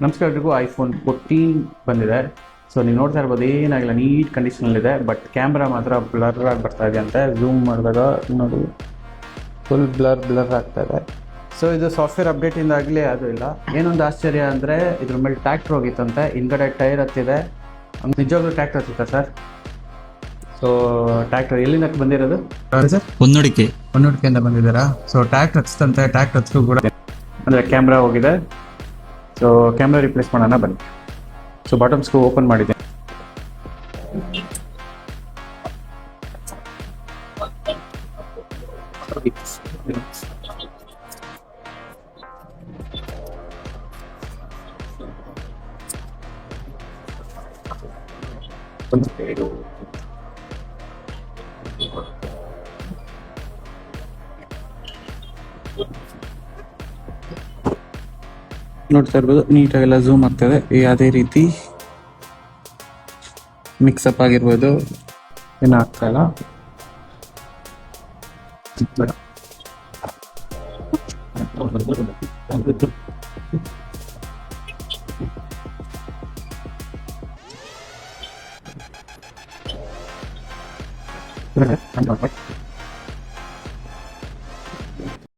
ನಮಸ್ಕಾರ ಎಲ್ರಿಗೂ. ಐಫೋನ್ 14 ಬಂದಿದೆ. ಸೊ ನೀವು ನೋಡ್ತಾ ಇರ್ಬೋದು, ಏನಾಗಿಲ್ಲ, ನೀಟ್ ಕಂಡೀಷನಲ್ಲಿದೆ. ಬಟ್ ಕ್ಯಾಮ್ರಾ ಮಾತ್ರ ಬ್ಲರ್ ಆಗಿ ಬರ್ತಾ ಇದೆ ಅಂತೆ. ಝೂಮ್ ಮಾಡಿದಾಗ ನೋಡಿ ಫುಲ್ ಬ್ಲರ್ ಆಗ್ತಾ ಇದೆ. ಸೊ ಇದು ಸಾಫ್ಟ್ವೇರ್ ಅಪ್ಡೇಟಿಂದಾಗಲಿ ಅದು ಇಲ್ಲ. ಏನೊಂದು ಆಶ್ಚರ್ಯ ಅಂದರೆ ಇದ್ರ ಮೇಲೆ ಟ್ರ್ಯಾಕ್ಟರ್ ಹೋಗಿತ್ತಂತೆ, ಹಿಂದ್ಗಡೆ ಟೈರ್ ಹತ್ತಿದೆ. ನಿಜವಾಗ್ಲೂ ಟ್ರ್ಯಾಕ್ಟರ್ ಹತ್ತಿತ್ತ ಸರ್. ಸೊ ಟ್ರ್ಯಾಕ್ಟರ್ ಎಲ್ಲಿಂದ ಬಂದಿರೋದು ಸರ್? ಹೊನ್ನೋಡಿಕೆಯಿಂದ ಬಂದಿದ್ದಾರಾ? ಸೊ ಟ್ರ್ಯಾಕ್ಟರ್ ಹಚ್ತಂತೆ, ಟ್ರ್ಯಾಕ್ಟರ್ ಹಚ್ಚು ಕೂಡ ಅಂದರೆ ಕ್ಯಾಮ್ರಾ ಹೋಗಿದೆ. ಸೊ ಕ್ಯಾಮ್ರಾ ರಿಪ್ಲೇಸ್ ಮಾಡೋಣ ಬನ್ನಿ. ಸೊ ಬಾಟಮ್ ಸ್ಕ್ರೂ ಓಪನ್ ಮಾಡಿದೆ. ನೋಡ್ತಾ ಇರ್ಬೋದು, ನೀಟಾಗೆಲ್ಲ ಝೂಮ್ ಆಗ್ತದೆ. ಯಾವುದೇ ರೀತಿ ಮಿಕ್ಸಪ್ ಆಗಿರ್ಬೋದು, ಏನು ಆಗ್ತಾ ಇಲ್ಲ.